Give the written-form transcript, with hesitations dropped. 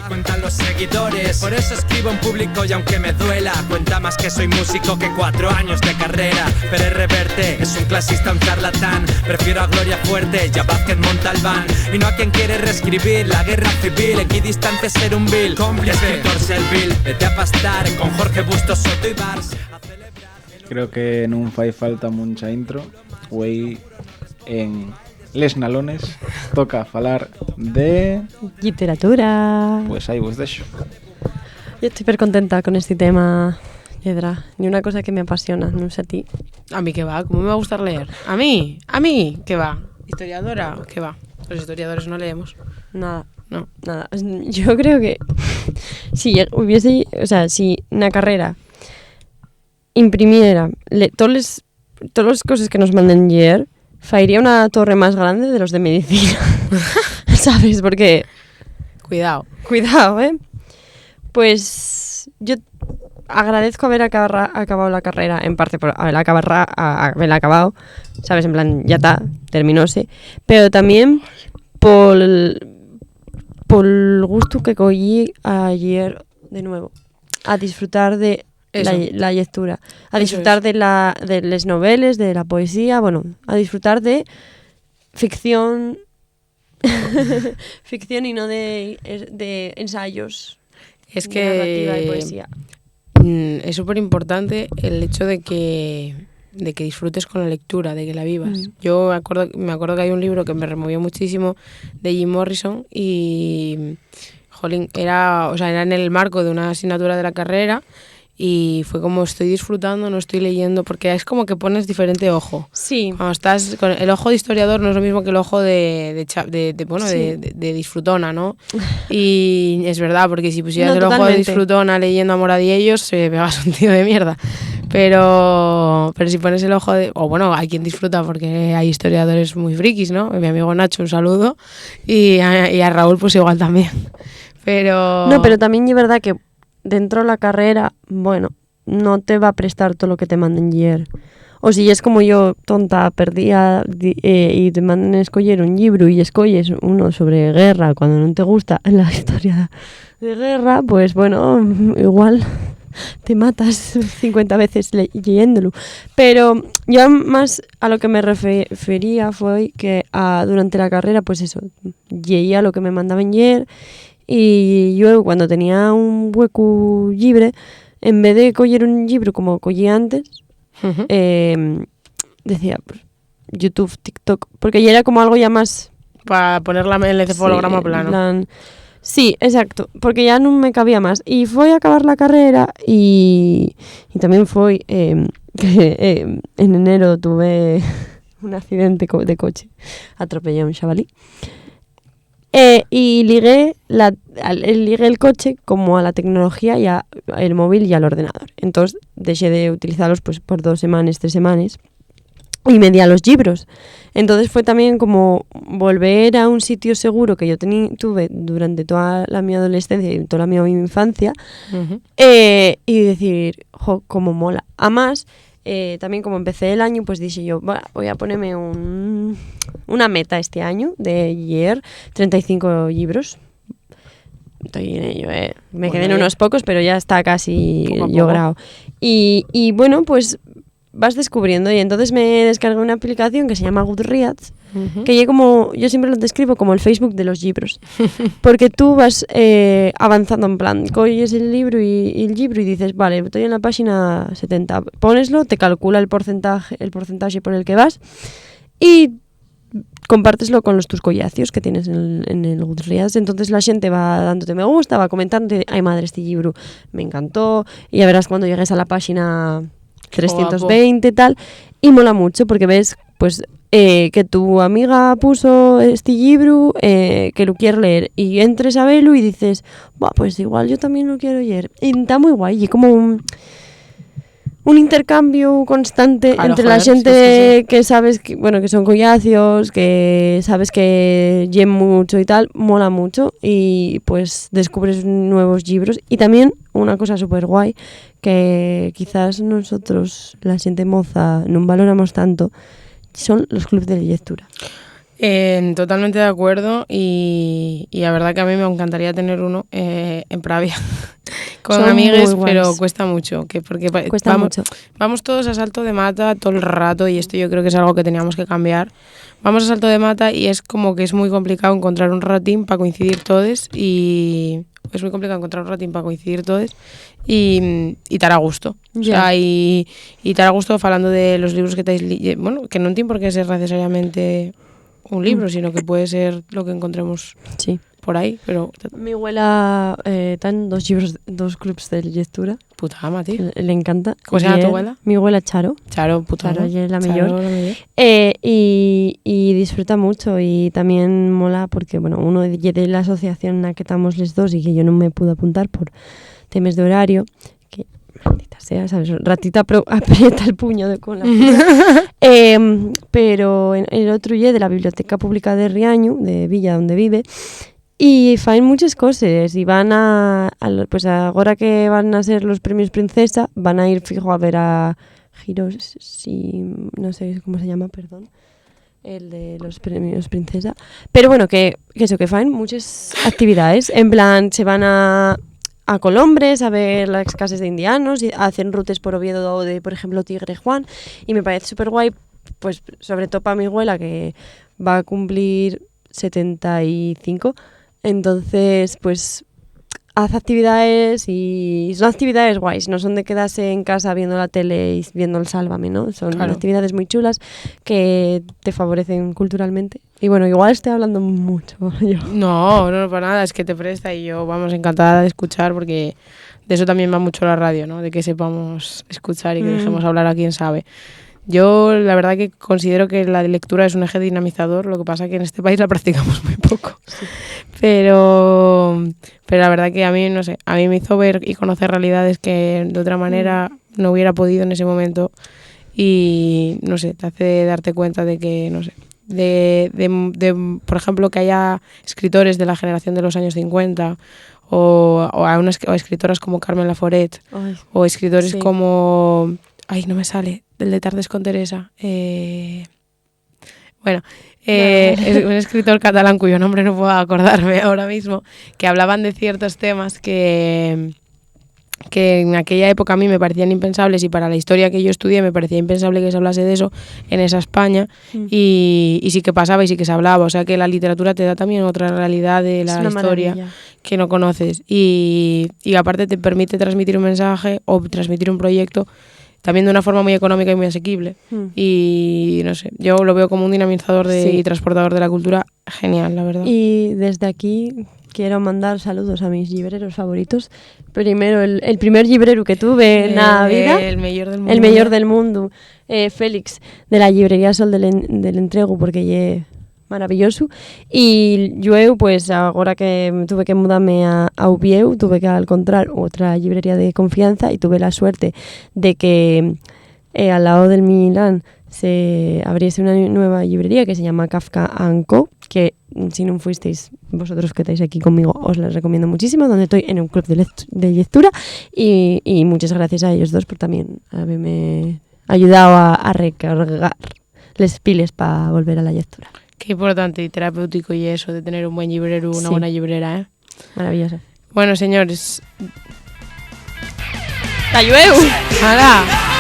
Cuentan los seguidores, por eso escribo en público y aunque me duela, cuenta más que soy músico que 4 años de carrera. Pero Reverte es un clasista, un charlatán. Prefiero a Gloria Fuerte y a Vázquez Montalbán, y no a quien quiere reescribir la guerra civil. Equidistante ser un vil, cómplice, escritor servil. Vete a pastar con Jorge Bustos, Soto y Bars. Creo que non fai falta mucha intro. Güey, en Les Nalones toca falar de literatura. Pues aí vos deixo. Yo estoy súper contenta con este tema, Yedra. Ni una cosa que me apasiona, no sé a ti. A mí qué va, ¿cómo me va a gustar leer? A mí, qué va. Historiadora, qué va. Los historiadores no leemos. Nada. No. Nada. Yo creo que si hubiese, o sea, si una carrera imprimiera todas las cosas que nos manden ayer, faría una torre más grande de los de medicina. ¿Sabes? Porque Cuidado, pues yo agradezco haber acabado la carrera, en parte por haberla acabado, ¿sabes? En plan, ya está, terminóse. Pero también por el gusto que cogí ayer de nuevo, a disfrutar de la lectura, a disfrutar de las novelas, de la poesía, bueno, a disfrutar de ficción, ficción y no de ensayos. es Narrativa y que poesía. es súper importante el hecho de que disfrutes con la lectura, de que la vivas. Yo me acuerdo que hay un libro que me removió muchísimo de Jim Morrison y, jolín, era en el marco de una asignatura de la carrera. Y fue como estoy disfrutando, no estoy leyendo, porque es como que pones diferente ojo. Sí. Cuando estás con el ojo de historiador no es lo mismo que el ojo de disfrutona, ¿no? Y es verdad, porque si pusieras el ojo de disfrutona leyendo Amor a Diellos, se pegas un tío de mierda. Pero si pones el ojo de... O bueno, hay quien disfruta porque hay historiadores muy frikis, ¿no? Mi amigo Nacho, un saludo. Y a Raúl, pues igual también. Pero... No, pero también es verdad que dentro de la carrera, bueno, no te va a prestar todo lo que te manden ayer. O si es como yo, tonta, perdida, y te mandan a escoger un libro y escoges uno sobre guerra cuando no te gusta la historia de guerra, pues bueno, igual te matas 50 veces leyéndolo. Pero yo más a lo que me refería fue que durante la carrera, pues eso, leía lo que me mandaban ayer. Y yo cuando tenía un hueco libre, en vez de coger un libro como cogía antes, decía pues, YouTube, TikTok, porque ya era como algo ya más... Para ponerla en el encefalograma plano. Sí, exacto, porque ya no me cabía más. Y fue a acabar la carrera y también fue que en enero tuve un accidente de coche, atropellé a un chavalí. Y ligué el coche como a la tecnología y el móvil y al ordenador. Entonces dejé de utilizarlos pues por 2 semanas, 3 semanas y me di a los libros. Entonces fue también como volver a un sitio seguro que yo tuve durante toda mi adolescencia y toda mi infancia. Y decir, jo, cómo mola. Además, también como empecé el año, pues dije yo, voy a ponerme una meta este año de leer 35 libros. Estoy en ello, me quedé unos pocos, pero ya está casi logrado. Y bueno, pues vas descubriendo, y entonces me descargué una aplicación que se llama Goodreads, que yo siempre lo describo como el Facebook de los libros, porque tú vas avanzando en plan, coges el libro y dices, vale, estoy en la página 70, poneslo, te calcula el porcentaje por el que vas y compárteslo con tus collacios que tienes en el Goodreads. Entonces la gente va dándote me gusta, va comentando, ay madre, este libro me encantó, y ya verás cuando llegues a la página 320 y tal, y mola mucho porque ves pues que tu amiga puso este libro, que lo quiere leer, y entres a verlo y dices, pues igual yo también lo quiero leer, y está muy guay, y como un intercambio constante entre la gente que sabes que, bueno, que son collacios, que sabes que leen mucho y tal, mola mucho, y pues descubres nuevos libros. Y también una cosa súper guay que quizás nosotros, la gente moza, no valoramos tanto, son los clubs de lectura. Totalmente de acuerdo y la verdad que a mí me encantaría tener uno en Pravia con Son amigues, muy pero guays. cuesta mucho. Cuesta mucho. Vamos todos a Salto de Mata todo el rato y esto yo creo que es algo que teníamos que cambiar. Vamos a Salto de Mata y es como que es muy complicado encontrar un ratín para coincidir todos y estar a gusto. O sea, y estar a gusto hablando de los libros que estáis bueno, que no tiene por qué ser necesariamente un libro, sino que puede ser lo que encontremos Sí. por ahí, pero Mi abuela está en dos clubs de lectura. puta ama, tío. Le encanta. ¿Cómo se llama tu Y abuela? Mi abuela Charo. Charo, puta Charo, ama. ella es la Charo, mayor. la mayor. Y disfruta mucho y también mola porque, bueno, uno de la asociación en la que estamos los dos y que yo no me pude apuntar por temas de horario, que maldita sea, ¿sabes? Ratita aprieta el puño con la pero el otro ye de la Biblioteca Pública de Riaño, de Villa, donde vive, y fan muchas cosas y van pues ahora que van a ser los premios Princesa, van a ir fijo a ver a Hiroshi, no sé cómo se llama, perdón, el de los premios Princesa, pero bueno, que eso, que fan muchas actividades, en plan, se van a Colombres a ver las casas de indianos y hacen rutas por Oviedo de, por ejemplo, Tigre Juan, y me parece súper guay, pues sobre todo para mi abuela que va a cumplir 75, entonces pues hace actividades y son actividades guays, no son de quedarse en casa viendo la tele y viendo el Sálvame, ¿no? Son Claro. actividades muy chulas que te favorecen culturalmente. Y bueno, igual estoy hablando mucho yo. No, para nada, es que te presta y yo, vamos, encantada de escuchar porque de eso también va mucho la radio, ¿no? De que sepamos escuchar y que dejemos hablar a quien sabe. Yo, la verdad que considero que la lectura es un eje dinamizador, lo que pasa que en este país la practicamos muy poco. Sí. Pero la verdad que a mí, no sé, a mí me hizo ver y conocer realidades que de otra manera no hubiera podido en ese momento y, no sé, te hace darte cuenta de que, no sé, por ejemplo, que haya escritores de la generación de los años 50 o a escritoras como Carmen Laforet. Ay, o escritores sí. como... Ay, no me sale, el de Tardes con Teresa. Es un escritor catalán cuyo nombre no puedo acordarme ahora mismo, que hablaban de ciertos temas que en aquella época a mí me parecían impensables y para la historia que yo estudié me parecía impensable que se hablase de eso en esa España y sí que pasaba y sí que se hablaba, o sea que la literatura te da también otra realidad de la historia maravilla. que no conoces y aparte te permite transmitir un mensaje o transmitir un proyecto también de una forma muy económica y muy asequible y no sé, yo lo veo como un dinamizador y transportador de la cultura genial, la verdad. Y desde aquí quiero mandar saludos a mis libreros favoritos. Primero, el primer librero que tuve en la vida, el mejor del mundo. El mejor del mundo, Félix, de la librería Sol del Entrego, porque lle maravilloso. Y yo, pues, ahora que tuve que mudarme a Ubieu, tuve que encontrar otra librería de confianza y tuve la suerte de que al lado del Milán se abriese una nueva librería que se llama Kafka & Co, que si no fuisteis vosotros que estáis aquí conmigo os la recomiendo muchísimo, donde estoy en un club de lectura y muchas gracias a ellos dos por también haberme ayudado a recargar les piles para volver a la lectura. Qué importante y terapéutico y eso de tener un buen librero, una buena librera, ¿eh? Maravillosa. Bueno, señores. ¡Ta llueu! ¡Hala!